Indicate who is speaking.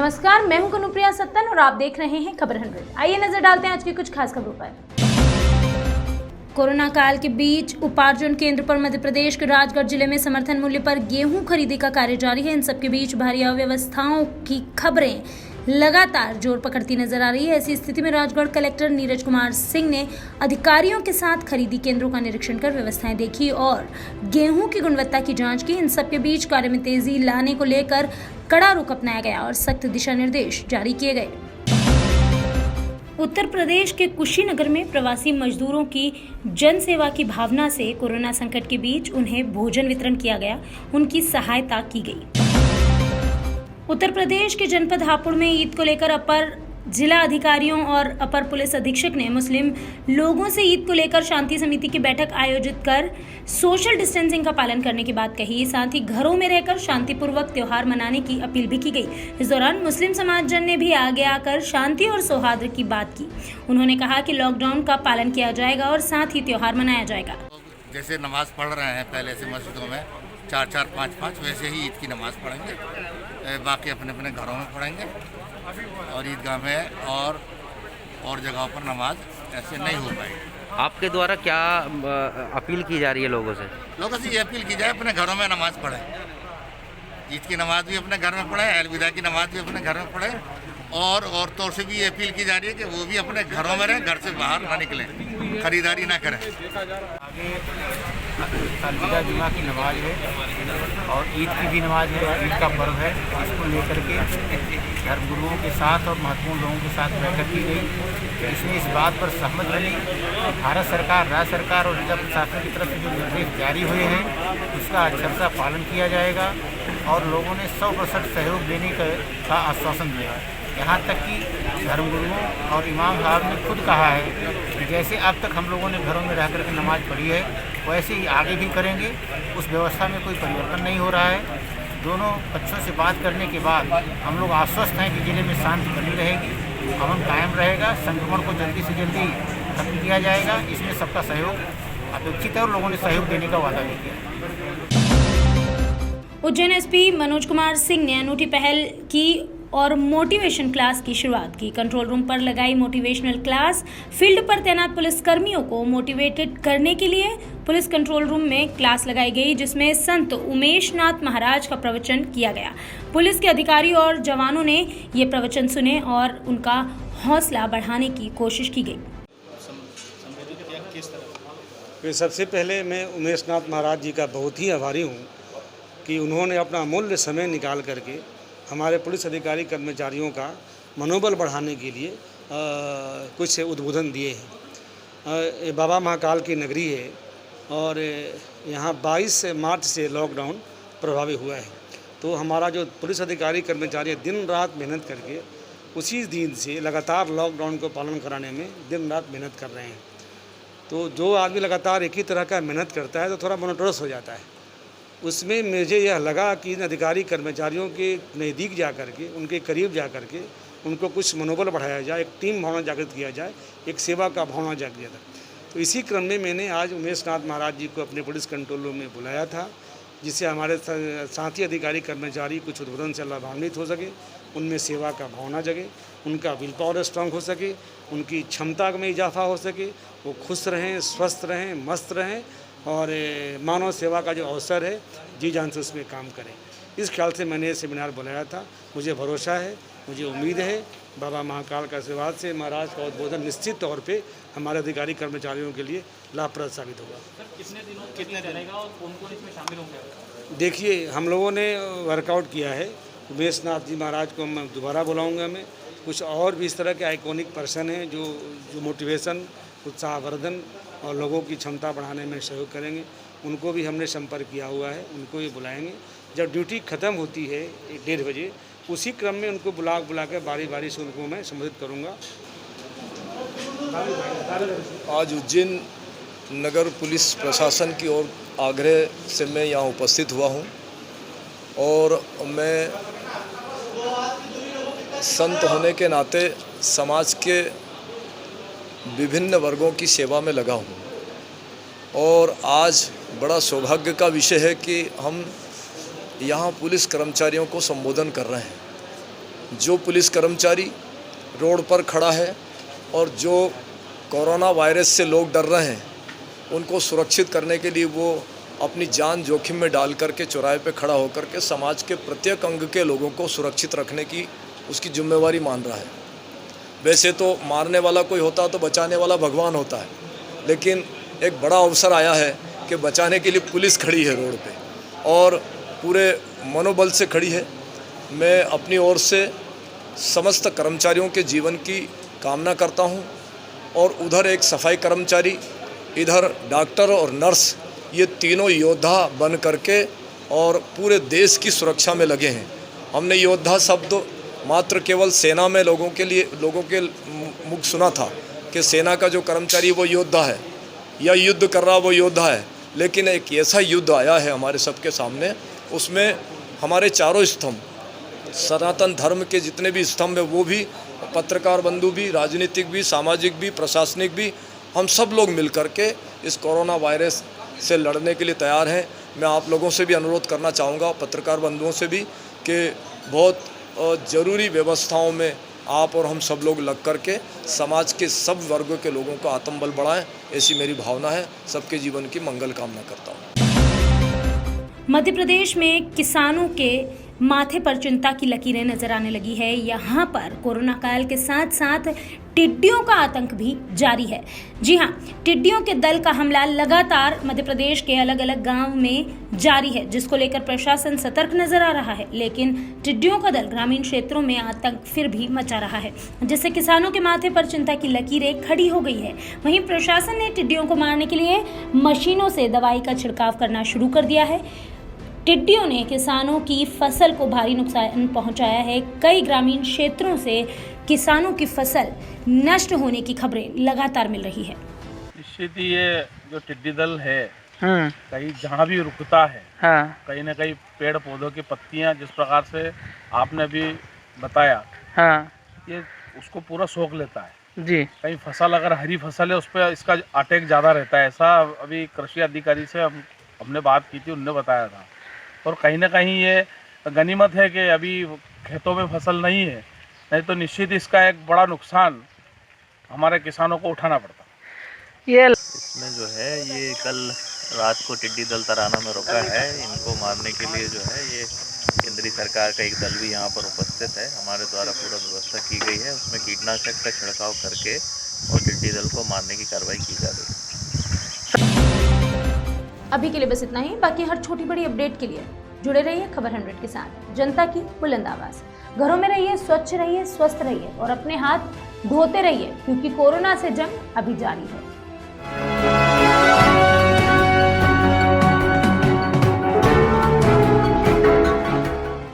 Speaker 1: नमस्कार, मैं हूं कनुप्रिया सत्तन और आप देख रहे हैं खबर 100। आइए नजर डालते हैं आज की कुछ खास खबरों पर। कोरोना काल के बीच उपार्जन केंद्र पर मध्य प्रदेश के राजगढ़ जिले में समर्थन मूल्य पर गेहूं खरीदी का कार्य जारी है। इन सबके बीच भारी अव्यवस्थाओं की खबरें लगातार जोर पकड़ती नजर आ रही है। ऐसी स्थिति में राजगढ़ कलेक्टर नीरज कुमार सिंह ने अधिकारियों के साथ खरीदी केंद्रों का निरीक्षण कर व्यवस्थाएं देखी और गेहूं की गुणवत्ता की जांच की। इन सबके बीच कार्य में तेजी लाने को लेकर कड़ा रुख अपनाया गया और सख्त दिशा निर्देश जारी किए गए। उत्तर प्रदेश के कुशीनगर में प्रवासी मजदूरों की जन सेवा की भावना से कोरोना संकट के बीच उन्हें भोजन वितरण किया गया, उनकी सहायता की गई। उत्तर प्रदेश के जनपद हापुड़ में ईद को लेकर अपर जिला अधिकारियों और अपर पुलिस अधीक्षक ने मुस्लिम लोगों से ईद को लेकर शांति समिति की बैठक आयोजित कर सोशल डिस्टेंसिंग का पालन करने की बात कही। साथ ही घरों में रहकर शांतिपूर्वक त्योहार मनाने की अपील भी की गई। इस दौरान मुस्लिम समाज जन ने भी आगे आकर शांति और सौहार्द की बात की। उन्होंने कहा कि लॉकडाउन का पालन किया जाएगा और साथ ही त्योहार मनाया जाएगा।
Speaker 2: जैसे नमाज पढ़ रहे हैं पहले से मस्जिदों में 4-4, 5-5, वैसे ही ईद की नमाज पढ़ेंगे। बाकी अपने अपने घरों में पढ़ेंगे और ईदगाह में और जगहों पर नमाज ऐसे नहीं हो पाएगी।
Speaker 3: आपके द्वारा क्या अपील की जा रही है लोगों से?
Speaker 2: लोगों से ये अपील की जाए अपने घरों में नमाज पढ़ें। ईद की नमाज भी अपने घर में पढ़ें, अलविदा की नमाज भी अपने घर में पढ़ें और औरतों से भी ये अपील की जा रही है कि वो भी अपने घरों में रहें, घर से बाहर ना निकलें, खरीदारी ना करें।
Speaker 4: आगे अलविदा जुमा की नमाज है और ईद की भी नमाज है, ईद का पर्व है। इसको लेकर के धर्मगुरुओं के साथ और महत्वपूर्ण लोगों के साथ बैठक की गई। इसमें इस बात पर सहमत बनी कि भारत सरकार, राज्य सरकार और जिला प्रशासन की तरफ से जो निर्देश जारी हुए हैं उसका अक्षरशः पालन किया जाएगा और लोगों ने 100% सहयोग देने का आश्वासन दिया है। यहाँ तक कि धर्मगुरुओं और इमाम साहब ने खुद कहा है कि जैसे अब तक हम लोगों ने घरों में रह कर के नमाज पढ़ी है वैसे ही आगे भी करेंगे। उस व्यवस्था में कोई परिवर्तन नहीं हो रहा है। दोनों पक्षों से बात करने के बाद हम लोग आश्वस्त हैं कि जिले में शांति बनी रहेगी, अमन कायम रहेगा, संक्रमण को जल्दी से जल्दी खत्म किया जाएगा। इसमें सबका सहयोग अपेक्षित है और लोगों ने सहयोग देने का वादा भी किया।
Speaker 1: उज्जैन एसपी मनोज कुमार सिंह ने अनूठी पहल की और मोटिवेशन क्लास की शुरुआत की। कंट्रोल रूम पर लगाई मोटिवेशनल क्लास। फील्ड पर तैनात पुलिस कर्मियों को मोटिवेटेड करने के लिए पुलिस कंट्रोल रूम में क्लास लगाई गई, जिसमें संत उमेश नाथ महाराज का प्रवचन किया गया। पुलिस के अधिकारी और जवानों ने ये प्रवचन सुने और उनका हौसला बढ़ाने की कोशिश की गई।
Speaker 5: तो सबसे पहले मैं उमेश नाथ महाराज जी का बहुत ही आभारी हूँ कि उन्होंने अपना अमूल्य समय निकाल करके हमारे पुलिस अधिकारी कर्मचारियों का मनोबल बढ़ाने के लिए कुछ उद्बोधन दिए हैं। बाबा महाकाल की नगरी है और यहाँ 22 मार्च से लॉकडाउन प्रभावी हुआ है। तो हमारा जो पुलिस अधिकारी कर्मचारी दिन रात मेहनत करके उसी दिन से लगातार लॉकडाउन को पालन कराने में दिन रात मेहनत कर रहे हैं। तो जो आदमी लगातार एक ही तरह का मेहनत करता है तो थोड़ा मोनोटोनस हो जाता है। उसमें मुझे यह लगा कि इन अधिकारी कर्मचारियों के नज़दीक जा कर के, उनके करीब जा कर के उनको कुछ मनोबल बढ़ाया जाए, एक टीम भावना जागृत किया जाए, एक सेवा का भावना जागृत किया था। तो इसी क्रम में मैंने आज उमेश नाथ महाराज जी को अपने पुलिस कंट्रोल रूम में बुलाया था, जिससे हमारे साथी अधिकारी कर्मचारी कुछ उद्बोधन से लाभान्वित हो सके, उनमें सेवा का भावना जगे, उनका विल पावर स्ट्रांग हो सके, उनकी क्षमता में इजाफा हो सके, वो खुश रहें, स्वस्थ रहें, मस्त रहें और मानव सेवा का जो अवसर है जी जान से उसमें काम करें। इस ख्याल से मैंने ये सेमिनार बुलाया था। मुझे भरोसा है, मुझे उम्मीद है बाबा महाकाल का आशीर्वाद से महाराज का उद्बोधन निश्चित तौर पे हमारे अधिकारी कर्मचारियों के लिए लाभप्रद साबित होगा।
Speaker 4: कितने रहेगा और कौन-कौन इसमें शामिल होंगे?
Speaker 5: देखिए, हम लोगों ने वर्कआउट किया है। उमेश नाथ जी महाराज को मैं दोबारा बुलाऊँगा। मैं कुछ और भी इस तरह के आइकॉनिक पर्सन हैं जो मोटिवेशन, उत्साहवर्धन और लोगों की क्षमता बढ़ाने में सहयोग करेंगे। उनको भी हमने संपर्क किया हुआ है, उनको भी बुलाएंगे। जब ड्यूटी ख़त्म होती है 1:30 बजे, उसी क्रम में उनको बुला के बारी बारी से उनको मैं संबोधित करूँगा।
Speaker 6: आज उज्जैन नगर पुलिस प्रशासन की ओर आग्रह से मैं यहाँ उपस्थित हुआ हूँ और मैं संत होने के नाते समाज के विभिन्न वर्गों की सेवा में लगा हूँ और आज बड़ा सौभाग्य का विषय है कि हम यहाँ पुलिस कर्मचारियों को संबोधन कर रहे हैं। जो पुलिस कर्मचारी रोड पर खड़ा है और जो कोरोना वायरस से लोग डर रहे हैं उनको सुरक्षित करने के लिए वो अपनी जान जोखिम में डाल करके चौराहे पे खड़ा होकर के समाज के प्रत्येक अंग के लोगों को सुरक्षित रखने की उसकी जिम्मेवारी मान रहा है। वैसे तो मारने वाला कोई होता तो बचाने वाला भगवान होता है, लेकिन एक बड़ा अवसर आया है कि बचाने के लिए पुलिस खड़ी है रोड पे और पूरे मनोबल से खड़ी है। मैं अपनी ओर से समस्त कर्मचारियों के जीवन की कामना करता हूं और उधर एक सफाई कर्मचारी, इधर डॉक्टर और नर्स, ये तीनों योद्धा बन करके और पूरे देश की सुरक्षा में लगे हैं। हमने योद्धा शब्द मात्र केवल सेना में लोगों के मुख सुना था कि सेना का जो कर्मचारी वो योद्धा है या युद्ध कर रहा वो योद्धा है, लेकिन एक ऐसा युद्ध आया है हमारे सबके सामने, उसमें हमारे चारों स्तंभ, सनातन धर्म के जितने भी स्तंभ है वो भी, पत्रकार बंधु भी, राजनीतिक भी, सामाजिक भी, प्रशासनिक भी, हम सब लोग मिल कर के इस कोरोना वायरस से लड़ने के लिए तैयार हैं। मैं आप लोगों से भी अनुरोध करना चाहूँगा, पत्रकार बंधुओं से भी, कि बहुत ज़रूरी व्यवस्थाओं में आप और हम सब लोग लग करके समाज के सब वर्गों के लोगों का आत्मबल बढ़ाएं, ऐसी मेरी भावना है। सबके जीवन की मंगल कामना करता हूँ।
Speaker 1: मध्य प्रदेश में किसानों के माथे पर चिंता की लकीरें नजर आने लगी है। यहाँ पर कोरोना काल के साथ साथ टिड्डियों का आतंक भी जारी है। जी हाँ, टिड्डियों के दल का हमला लगातार मध्य प्रदेश के अलग अलग गांव में जारी है, जिसको लेकर प्रशासन सतर्क नजर आ रहा है। लेकिन टिड्डियों का दल ग्रामीण क्षेत्रों में आतंक फिर भी मचा रहा है, जिससे किसानों के माथे पर चिंता की लकीरें खड़ी हो गई है। वहीं प्रशासन ने टिड्डियों को मारने के लिए मशीनों से दवाई का छिड़काव करना शुरू कर दिया है। टिड्डियों ने किसानों की फसल को भारी नुकसान पहुंचाया है। कई ग्रामीण क्षेत्रों से किसानों की फसल नष्ट होने की खबरें लगातार मिल रही है।
Speaker 7: निश्चित ये जो टिड्डी दल है कहीं जहाँ भी रुकता है, कहीं ना कहीं पेड़ पौधों की पत्तियाँ जिस प्रकार से आपने अभी बताया, ये उसको पूरा सोख लेता है जी। कहीं फसल अगर हरी फसल है उस पर इसका अटैक ज़्यादा रहता है। ऐसा अभी कृषि अधिकारी से हमने बात की थी, उनने बताया था। और कहीं ना कहीं ये गनीमत है कि अभी खेतों में फसल नहीं है, नहीं तो निश्चित इसका एक बड़ा नुकसान हमारे किसानों को उठाना पड़ता।
Speaker 8: इसमें जो है ये कल रात को टिड्डी दल तराना में रुका है। इनको मारने के लिए जो है ये केंद्रीय सरकार का एक दल भी यहाँ पर उपस्थित है। हमारे द्वारा पूरा व्यवस्था की गई है, उसमें कीटनाशक का छिड़काव करके और टिड्डी दल को मारने की कार्रवाई की जा रही है।
Speaker 1: अभी के लिए बस इतना ही। बाकी हर छोटी बड़ी अपडेट के लिए जुड़े रहिए खबर 100 के साथ। जनता की बुलंद आवाज। घरों में रहिए, स्वच्छ रहिए, स्वस्थ रहिए और अपने हाथ धोते रहिए, क्योंकि कोरोना से जंग अभी जारी है।